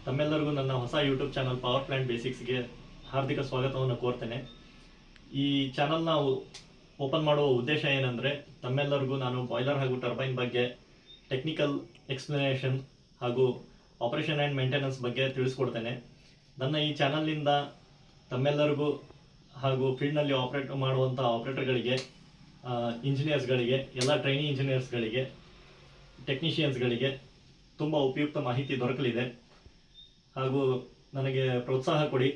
ತಮ್ಮೆಲ್ಲರಿಗೂ ನನ್ನ ಹೊಸ ಯೂಟ್ಯೂಬ್ ಚಾನಲ್ ಪವರ್ ಪ್ಲಾಂಟ್ ಬೇಸಿಕ್ಸ್ಗೆ ಹಾರ್ದಿಕ ಸ್ವಾಗತವನ್ನು ಕೋರ್ತೇನೆ. ಈ ಚಾನಲ್ನ ಓಪನ್ ಮಾಡುವ ಉದ್ದೇಶ ಏನಂದರೆ, ತಮ್ಮೆಲ್ಲರಿಗೂ ನಾನು ಬಾಯ್ಲರ್ ಹಾಗೂ ಟರ್ಬೈನ್ ಬಗ್ಗೆ ಟೆಕ್ನಿಕಲ್ ಎಕ್ಸ್ಪ್ಲನೇಷನ್ ಹಾಗೂ ಆಪರೇಷನ್ ಆ್ಯಂಡ್ ಮೇಂಟೆನೆನ್ಸ್ ಬಗ್ಗೆ ತಿಳಿಸ್ಕೊಡ್ತೇನೆ. ನನ್ನ ಈ ಚಾನಲ್ನಿಂದ ತಮ್ಮೆಲ್ಲರಿಗೂ ಹಾಗೂ ಫೀಲ್ಡ್ನಲ್ಲಿ ಆಪ್ರೇಟ್ ಮಾಡುವಂಥ ಆಪ್ರೇಟರ್ಗಳಿಗೆ, ಇಂಜಿನಿಯರ್ಸ್ಗಳಿಗೆ, ಎಲ್ಲ ಟ್ರೈನಿಂಗ್ ಇಂಜಿನಿಯರ್ಸ್ಗಳಿಗೆ, ಟೆಕ್ನಿಷಿಯನ್ಸ್ಗಳಿಗೆ ತುಂಬ ಉಪಯುಕ್ತ ಮಾಹಿತಿ ದೊರಕಲಿದೆ. ಹಾಗೂ ನನಗೆ ಪ್ರೋತ್ಸಾಹ ಕೊಡಿ,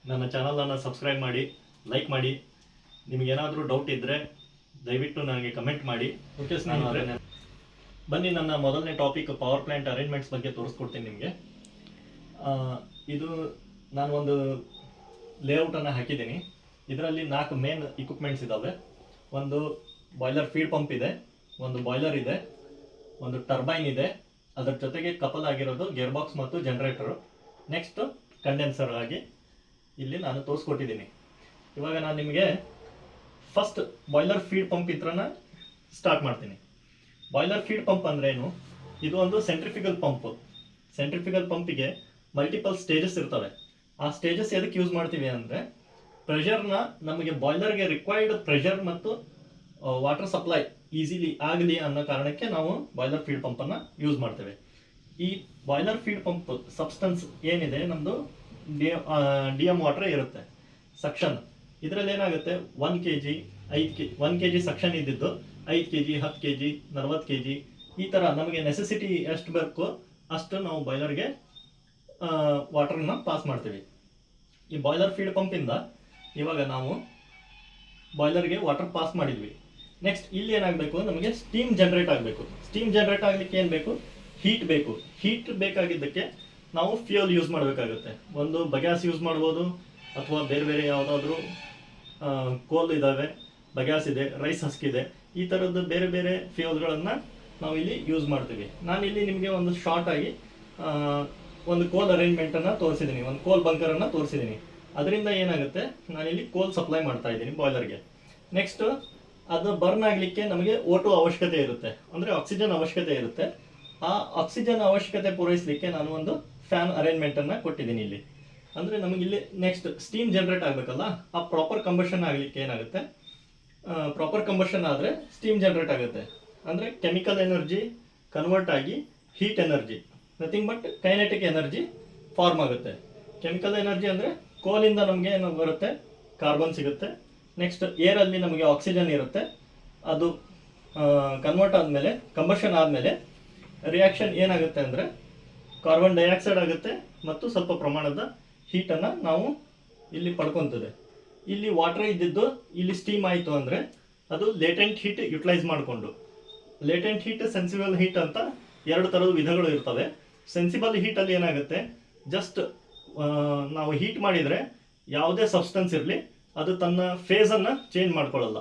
ನನ್ನ ಚಾನಲನ್ನು ಸಬ್ಸ್ಕ್ರೈಬ್ ಮಾಡಿ, ಲೈಕ್ ಮಾಡಿ. ನಿಮಗೇನಾದರೂ ಡೌಟ್ ಇದ್ದರೆ ದಯವಿಟ್ಟು ನನಗೆ ಕಮೆಂಟ್ ಮಾಡಿ. ಓಕೆ ಸ್ನೇಹಿತರೆ, ಬನ್ನಿ ನನ್ನ ಮೊದಲನೇ ಟಾಪಿಕ್ ಪವರ್ ಪ್ಲ್ಯಾಂಟ್ ಅರೇಂಜ್ಮೆಂಟ್ಸ್ ಬಗ್ಗೆ ತೋರಿಸ್ಕೊಡ್ತೀನಿ ನಿಮಗೆ. ಇದು ನಾನು ಒಂದು ಲೇಔಟನ್ನು ಹಾಕಿದ್ದೀನಿ. ಇದರಲ್ಲಿ 4 ಮೇನ್ ಇಕ್ವಿಪ್ಮೆಂಟ್ಸ್ ಇದ್ದಾವೆ. ಒಂದು ಬಾಯ್ಲರ್ ಫೀಡ್ ಪಂಪ್ ಇದೆ, ಒಂದು ಬಾಯ್ಲರ್ ಇದೆ, ಒಂದು ಟರ್ಬೈನ್ ಇದೆ, ಅದರ ಜೊತೆಗೆ ಕಪಲ್ ಆಗಿರೋದು ಗೇರ್ ಬಾಕ್ಸ್ ಮತ್ತು ಜನರೇಟರು, ನೆಕ್ಸ್ಟ್ ಕಂಡೆನ್ಸರ್ ಆಗಿ ಇಲ್ಲಿ ನಾನು ತೋರಿಸ್ಕೊಟ್ಟಿದ್ದೀನಿ. ಇವಾಗ ನಾನು ನಿಮಗೆ ಫಸ್ಟ್ ಬಾಯ್ಲರ್ ಫೀಡ್ ಪಂಪ್ ಇತ್ರನ ಸ್ಟಾರ್ಟ್ ಮಾಡ್ತೀನಿ. ಬಾಯ್ಲರ್ ಫೀಡ್ ಪಂಪ್ ಅಂದ್ರೆ ಏನು? ಇದು ಒಂದು ಸೆಂಟ್ರಿಫಿಕಲ್ ಪಂಪ್. ಸೆಂಟ್ರಿಫಿಕಲ್ ಪಂಪಿಗೆ ಮಲ್ಟಿಪಲ್ ಸ್ಟೇಜಸ್ ಇರ್ತವೆ. ಆ ಸ್ಟೇಜಸ್ ಎದಕ್ಕೆ ಯೂಸ್ ಮಾಡ್ತೀವಿ ಅಂದರೆ, ಪ್ರೆಷರ್ನ ನಮಗೆ ಬಾಯ್ಲರ್ಗೆ ರಿಕ್ವೈರ್ಡ್ ಪ್ರೆಷರ್ ಮತ್ತು ವಾಟರ್ ಸಪ್ಲೈ ಈಸಿಲಿ ಆಗಲಿ ಅನ್ನೋ ಕಾರಣಕ್ಕೆ ನಾವು ಬಾಯ್ಲರ್ ಫೀಡ್ ಪಂಪನ್ನು ಯೂಸ್ ಮಾಡ್ತೇವೆ. ಈ ಬಾಯ್ಲರ್ ಫೀಡ್ ಪಂಪ್ ಸಬ್ಸ್ಟೆನ್ಸ್ ಏನಿದೆ, ನಮ್ಮದು ಡಿ ಎಮ್ ವಾಟರ್ ಇರುತ್ತೆ, ಸಕ್ಷನ್. ಇದರಲ್ಲಿ ಏನಾಗುತ್ತೆ, 1 kg 1 kg ಸಕ್ಷನ್ ಇದ್ದಿದ್ದು 5 kg 10 kg 40 kg ಈ ಥರ ನಮಗೆ ನೆಸೆಸಿಟಿ ಎಷ್ಟು ಬೇಕೋ ಅಷ್ಟು ನಾವು ಬಾಯ್ಲರ್ಗೆ ವಾಟರ್ನ ಪಾಸ್ ಮಾಡ್ತೀವಿ. ಈ ಬಾಯ್ಲರ್ ಫೀಡ್ ಪಂಪಿಂದ ಇವಾಗ ನಾವು ಬಾಯ್ಲರ್ಗೆ ವಾಟರ್ ಪಾಸ್ ಮಾಡಿದ್ವಿ. ನೆಕ್ಸ್ಟ್ ಇಲ್ಲಿ ಏನಾಗಬೇಕು, ನಮಗೆ ಸ್ಟೀಮ್ ಜನರೇಟ್ ಆಗಬೇಕು. ಸ್ಟೀಮ್ ಜನರೇಟ್ ಆಗಲಿಕ್ಕೆ ಏನು ಬೇಕು? ಹೀಟ್ ಬೇಕು. ಹೀಟ್ ಬೇಕಾಗಿದ್ದಕ್ಕೆ ನಾವು ಫ್ಯೂಯಲ್ ಯೂಸ್ ಮಾಡಬೇಕಾಗುತ್ತೆ. ಒಂದು ಬಗ್ಯಾಸ್ ಯೂಸ್ ಮಾಡ್ಬೋದು, ಅಥವಾ ಬೇರೆ ಬೇರೆ ಯಾವುದಾದ್ರೂ ಕೋಲ್ ಇದ್ದಾವೆ, ಬಗ್ಯಾಸ್ ಇದೆ, ರೈಸ್ ಹಸ್ಕ್ ಇದೆ, ಈ ಥರದ್ದು ಬೇರೆ ಬೇರೆ ಫ್ಯೂಯಲ್ಗಳನ್ನು ನಾವು ಇಲ್ಲಿ ಯೂಸ್ ಮಾಡ್ತೀವಿ. ನಾನಿಲ್ಲಿ ನಿಮಗೆ ಒಂದು ಶಾರ್ಟ್ ಆಗಿ ಒಂದು ಕೋಲ್ ಅರೇಂಜ್ಮೆಂಟನ್ನು ತೋರಿಸಿದ್ದೀನಿ, ಒಂದು ಕೋಲ್ ಬಂಕರನ್ನು ತೋರಿಸಿದ್ದೀನಿ. ಅದರಿಂದ ಏನಾಗುತ್ತೆ, ನಾನಿಲ್ಲಿ ಕೋಲ್ ಸಪ್ಲೈ ಮಾಡ್ತಾ ಇದ್ದೀನಿ ಬಾಯ್ಲರ್ಗೆ. ನೆಕ್ಸ್ಟ್ ಅದು ಬರ್ನ್ ಆಗಲಿಕ್ಕೆ ನಮಗೆ O2 ಅವಶ್ಯಕತೆ ಇರುತ್ತೆ, ಅಂದರೆ ಆಕ್ಸಿಜನ್ ಅವಶ್ಯಕತೆ ಇರುತ್ತೆ. ಆ ಆಕ್ಸಿಜನ್ ಅವಶ್ಯಕತೆ ಪೂರೈಸಲಿಕ್ಕೆ ನಾನು ಒಂದು ಫ್ಯಾನ್ ಅರೇಂಜ್ಮೆಂಟನ್ನು ಕೊಟ್ಟಿದ್ದೀನಿ ಇಲ್ಲಿ. ಅಂದರೆ ನಮಗಿಲ್ಲಿ ನೆಕ್ಸ್ಟ್ ಸ್ಟೀಮ್ ಜನರೇಟ್ ಆಗಬೇಕಲ್ಲ, ಆ ಪ್ರಾಪರ್ ಕಂಬಷನ್ ಆಗಲಿಕ್ಕೆ ಏನಾಗುತ್ತೆ, ಪ್ರಾಪರ್ ಕಂಬಷನ್ ಆದರೆ ಸ್ಟೀಮ್ ಜನರೇಟ್ ಆಗುತ್ತೆ. ಅಂದರೆ ಕೆಮಿಕಲ್ ಎನರ್ಜಿ ಕನ್ವರ್ಟ್ ಆಗಿ heat energy, nothing but kinetic energy form ಆಗುತ್ತೆ. ಕೆಮಿಕಲ್ ಎನರ್ಜಿ ಅಂದರೆ ಕೋಲಿಂದ ನಮಗೆ ಏನು ಬರುತ್ತೆ, ಕಾರ್ಬನ್ ಸಿಗುತ್ತೆ. ನೆಕ್ಸ್ಟ್ ಏರಲ್ಲಿ ನಮಗೆ ಆಕ್ಸಿಜನ್ ಇರುತ್ತೆ. ಅದು ಕನ್ವರ್ಟ್ ಆದಮೇಲೆ, ಕಂಬಷನ್ ಆದಮೇಲೆ ರಿಯಾಕ್ಷನ್ ಏನಾಗುತ್ತೆ ಅಂದರೆ ಕಾರ್ಬನ್ ಡೈಆಕ್ಸೈಡ್ ಆಗುತ್ತೆ ಮತ್ತು ಸ್ವಲ್ಪ ಪ್ರಮಾಣದ ಹೀಟನ್ನು ನಾವು ಇಲ್ಲಿ ಪಡ್ಕೊತದೆ. ಇಲ್ಲಿ ವಾಟರ್ ಇದ್ದಿದ್ದು ಇಲ್ಲಿ ಸ್ಟೀಮ್ ಆಯಿತು ಅಂದರೆ ಅದು ಲೇಟೆಂಟ್ ಹೀಟ್ ಯುಟಿಲೈಸ್ ಮಾಡಿಕೊಂಡು, ಲೇಟೆಂಟ್ ಹೀಟ್, ಸೆನ್ಸಿಬಲ್ ಹೀಟ್ ಅಂತ 2 ಥರದ ವಿಧಗಳು ಇರ್ತವೆ. ಸೆನ್ಸಿಬಲ್ ಹೀಟಲ್ಲಿ ಏನಾಗುತ್ತೆ, ಜಸ್ಟ್ ನಾವು ಹೀಟ್ ಮಾಡಿದರೆ ಯಾವುದೇ ಸಬ್ಸ್ಟೆನ್ಸ್ ಇರಲಿ ಅದು ತನ್ನ ಫೇಸನ್ನು ಚೇಂಜ್ ಮಾಡ್ಕೊಳ್ಳಲ್ಲ.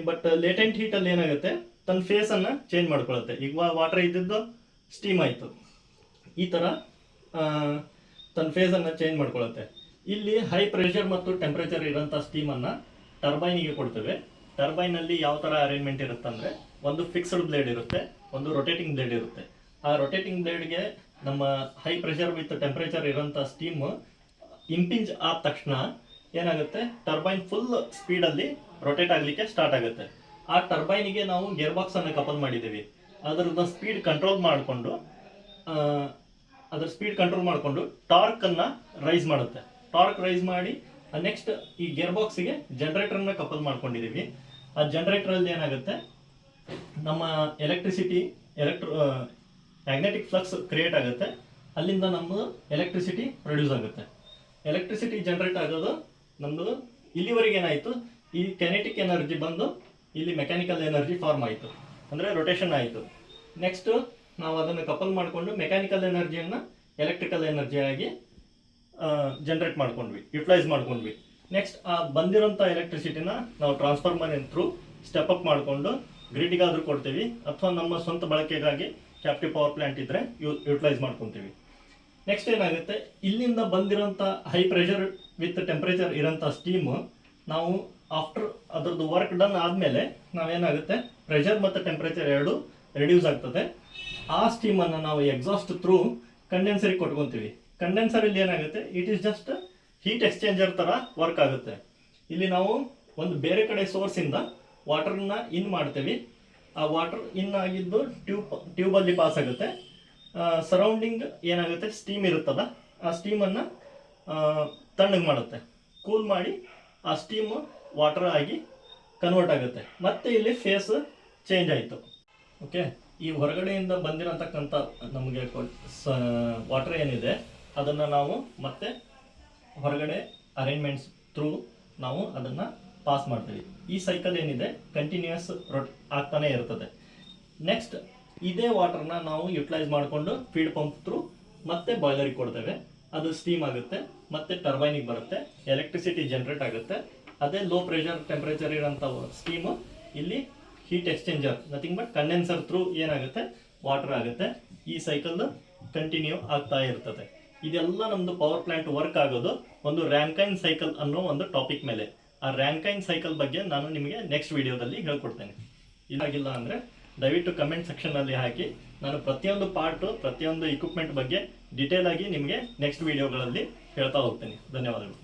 ಬಟ್ ಲೇಟೆಂಟ್ ಹೀಟಲ್ಲಿ ಏನಾಗುತ್ತೆ, ತನ್ನ ಫೇಸನ್ನು ಚೇಂಜ್ ಮಾಡ್ಕೊಳ್ಳುತ್ತೆ. ಈಗ ವಾಟರ್ ಇದ್ದಿದ್ದು ಸ್ಟೀಮ್ ಆಯಿತು, ಈ ಥರ ತನ್ನ ಫೇಸನ್ನು ಚೇಂಜ್ ಮಾಡ್ಕೊಳ್ಳುತ್ತೆ. ಇಲ್ಲಿ ಹೈ ಪ್ರೆಷರ್ ಮತ್ತು ಟೆಂಪ್ರೇಚರ್ ಇರೋಂಥ ಸ್ಟೀಮನ್ನು ಟರ್ಬೈನಿಗೆ ಕೊಡ್ತೇವೆ. ಟರ್ಬೈನಲ್ಲಿ ಯಾವ ಥರ ಅರೇಂಜ್ಮೆಂಟ್ ಇರುತ್ತೆ ಅಂದರೆ, ಒಂದು ಫಿಕ್ಸ್ಡ್ ಬ್ಲೇಡ್ ಇರುತ್ತೆ, ಒಂದು ರೊಟೇಟಿಂಗ್ ಬ್ಲೇಡ್ ಇರುತ್ತೆ. ಆ ರೊಟೇಟಿಂಗ್ ಬ್ಲೇಡ್ಗೆ ನಮ್ಮ ಹೈ ಪ್ರೆಷರ್ ವಿತ್ ಟೆಂಪ್ರೇಚರ್ ಇರೋಂಥ ಸ್ಟೀಮ್ ಇಂಪಿಂಜ್ ಆದ ತಕ್ಷಣ ಏನಾಗುತ್ತೆ, ಟರ್ಬೈನ್ ಫುಲ್ ಸ್ಪೀಡಲ್ಲಿ ರೊಟೇಟ್ ಆಗಲಿಕ್ಕೆ ಸ್ಟಾರ್ಟ್ ಆಗುತ್ತೆ. ಆ ಟರ್ಬೈನಿಗೆ ನಾವು ಗೇರ್ ಬಾಕ್ಸನ್ನು ಕಪಲ್ ಮಾಡಿದ್ದೀವಿ. ಅದರದ್ದು ಸ್ಪೀಡ್ ಕಂಟ್ರೋಲ್ ಮಾಡಿಕೊಂಡು ಟಾರ್ಕನ್ನು ರೈಸ್ ಮಾಡುತ್ತೆ. ಟಾರ್ಕ್ ರೈಸ್ ಮಾಡಿ ನೆಕ್ಸ್ಟ್ ಈ ಗೇರ್ ಬಾಕ್ಸಿಗೆ ಜನರೇಟರ್ನ ಕಪಲ್ ಮಾಡ್ಕೊಂಡಿದ್ದೀವಿ. ಆ ಜನರೇಟರಲ್ಲಿ ಏನಾಗುತ್ತೆ, ನಮ್ಮ ಎಲೆಕ್ಟ್ರಿಸಿಟಿ ಮ್ಯಾಗ್ನೆಟಿಕ್ ಫ್ಲಕ್ಸ್ ಕ್ರಿಯೇಟ್ ಆಗುತ್ತೆ. ಅಲ್ಲಿಂದ ನಮ್ಮದು ಎಲೆಕ್ಟ್ರಿಸಿಟಿ ಪ್ರೊಡ್ಯೂಸ್ ಆಗುತ್ತೆ. ಎಲೆಕ್ಟ್ರಿಸಿಟಿ ಜನರೇಟ್ ಆಗೋದು ನಮ್ಮದು ಇಲ್ಲಿವರೆಗೆ ಏನಾಯಿತು, ಈ ಕೆನೆಟಿಕ್ ಎನರ್ಜಿ ಬಂದು ಇಲ್ಲಿ ಮೆಕ್ಯಾನಿಕಲ್ ಎನರ್ಜಿ ಫಾರ್ಮ್ ಆಯಿತು, ಅಂದರೆ ರೊಟೇಷನ್ ಆಯಿತು. ನೆಕ್ಸ್ಟು ನಾವು ಅದನ್ನು ಕಪಲ್ ಮಾಡಿಕೊಂಡು ಮೆಕ್ಯಾನಿಕಲ್ ಎನರ್ಜಿಯನ್ನು ಎಲೆಕ್ಟ್ರಿಕಲ್ ಎನರ್ಜಿಯಾಗಿ ಜನರೇಟ್ ಮಾಡ್ಕೊಂಡ್ವಿ, ಯುಟಿಲೈಸ್ ಮಾಡ್ಕೊಂಡ್ವಿ. ನೆಕ್ಸ್ಟ್ ಆ ಬಂದಿರೋಂಥ ಎಲೆಕ್ಟ್ರಿಸಿಟಿನ ನಾವು ಟ್ರಾನ್ಸ್ಫಾರ್ಮರ್ ಥ್ರೂ ಸ್ಟೆಪ್ ಅಪ್ ಮಾಡಿಕೊಂಡು ಗ್ರಿಡ್ಗಾದರೂ ಕೊಡ್ತೀವಿ, ಅಥವಾ ನಮ್ಮ ಸ್ವಂತ ಬಳಕೆಗಾಗಿ ಕ್ಯಾಪ್ಟಿವ್ ಪವರ್ ಪ್ಲ್ಯಾಂಟ್ ಇದ್ದರೆ ಯುಟಿಲೈಸ್ ಮಾಡ್ಕೊತೀವಿ. ನೆಕ್ಸ್ಟ್ ಏನಾಗುತ್ತೆ, ಇಲ್ಲಿಂದ ಬಂದಿರೋಂಥ ಹೈ ಪ್ರೆಷರ್ ವಿತ್ ಟೆಂಪ್ರೇಚರ್ ಇರೋಂಥ ಸ್ಟೀಮು ನಾವು ಆಫ್ಟರ್ ಅದರದ್ದು ವರ್ಕ್ ಡನ್ ಆದಮೇಲೆ ನಾವೇನಾಗುತ್ತೆ, ಪ್ರೆಷರ್ ಮತ್ತು ಟೆಂಪ್ರೇಚರ್ ಎರಡು ರೆಡ್ಯೂಸ್ ಆಗ್ತದೆ. ಆ ಸ್ಟೀಮನ್ನು ನಾವು ಎಕ್ಸಾಸ್ಟ್ ಥ್ರೂ ಕಂಡೆನ್ಸರಿಗೆ ಕೊಟ್ಕೊತೀವಿ. ಕಂಡೆನ್ಸರಲ್ಲಿ ಏನಾಗುತ್ತೆ, it is just heat exchanger ಥರ ವರ್ಕ್ ಆಗುತ್ತೆ. ಇಲ್ಲಿ ನಾವು ಒಂದು ಬೇರೆ ಕಡೆ ಸೋರ್ಸಿಂದ ವಾಟರ್ನ ಇನ್ ಮಾಡ್ತೀವಿ. ಆ ವಾಟರ್ ಇನ್ ಆಗಿದ್ದು ಟ್ಯೂಬಲ್ಲಿ ಪಾಸ್ ಆಗುತ್ತೆ. ಸರೌಂಡಿಂಗ್ ಏನಾಗುತ್ತೆ, ಸ್ಟೀಮ್ ಇರುತ್ತಲ್ಲ, ಆ ಸ್ಟೀಮನ್ನು ತಣ್ಣಗೆ ಮಾಡುತ್ತೆ. ಕೂಲ್ ಮಾಡಿ ಆ ಸ್ಟೀಮು ವಾಟರ್ ಆಗಿ ಕನ್ವರ್ಟ್ ಆಗುತ್ತೆ. ಮತ್ತೆ ಇಲ್ಲಿ ಫೇಸ್ ಚೇಂಜ್ ಆಯಿತು. ಓಕೆ, ಈ ಹೊರಗಡೆಯಿಂದ ಬಂದಿರತಕ್ಕಂಥ ನಮಗೆ ವಾಟರ್ ಏನಿದೆ ಅದನ್ನು ನಾವು ಮತ್ತೆ ಹೊರಗಡೆ ಅರೇಂಜ್ಮೆಂಟ್ಸ್ ಥ್ರೂ ನಾವು ಅದನ್ನು ಪಾಸ್ ಮಾಡ್ತೀವಿ. ಈ ಸೈಕಲ್ ಏನಿದೆ ಕಂಟಿನ್ಯೂಯಸ್ ಆಗ್ತಾನೆ ಇರ್ತದೆ. ನೆಕ್ಸ್ಟ್ ಇದೇ ವಾಟರ್ನ ನಾವು ಯುಟಿಲೈಸ್ ಮಾಡಿಕೊಂಡು ಫೀಡ್ ಪಂಪ್ ಥ್ರೂ ಮತ್ತೆ ಬಾಯ್ಲರಿಗೆ ಕೊಡ್ತೇವೆ. ಅದು ಸ್ಟೀಮ್ ಆಗುತ್ತೆ, ಮತ್ತೆ ಟರ್ಬೈನಿಗೆ ಬರುತ್ತೆ, ಎಲೆಕ್ಟ್ರಿಸಿಟಿ ಜನರೇಟ್ ಆಗುತ್ತೆ. ಅದೇ ಲೋ ಪ್ರೆಷರ್ ಟೆಂಪ್ರೇಚರ್ ಇರೋಂಥ ಸ್ಟೀಮು ಇಲ್ಲಿ heat exchanger, nothing but condenser through ಏನಾಗುತ್ತೆ, ವಾಟರ್ ಆಗುತ್ತೆ. ಈ ಸೈಕಲ್ ಕಂಟಿನ್ಯೂ ಆಗ್ತಾ ಇರ್ತದೆ. ಇದೆಲ್ಲ ನಮ್ಮದು ಪವರ್ ಪ್ಲಾಂಟ್ ವರ್ಕ್ ಆಗೋದು ಒಂದು ರ್ಯಾಂಕೈನ್ ಸೈಕಲ್ ಅನ್ನೋ ಒಂದು ಟಾಪಿಕ್ ಮೇಲೆ. ಆ ರ್ಯಾಂಕೈನ್ ಸೈಕಲ್ ಬಗ್ಗೆ ನಾನು ನಿಮಗೆ ನೆಕ್ಸ್ಟ್ ವಿಡಿಯೋದಲ್ಲಿ ಹೇಳ್ಕೊಡ್ತೇನೆ. ಇದಾಗಿಲ್ಲ ಅಂದರೆ ದಯವಿಟ್ಟು ಕಮೆಂಟ್ ಸೆಕ್ಷನಲ್ಲಿ ಹಾಕಿ. ನಾನು ಪ್ರತಿಯೊಂದು ಪಾರ್ಟು, ಪ್ರತಿಯೊಂದು ಇಕ್ವಿಪ್ಮೆಂಟ್ ಬಗ್ಗೆ ಡೀಟೇಲ್ ಆಗಿ ನಿಮಗೆ ನೆಕ್ಸ್ಟ್ ವಿಡಿಯೋಗಳಲ್ಲಿ ಹೇಳ್ತಾ ಹೋಗ್ತೇನೆ. ಧನ್ಯವಾದಗಳು.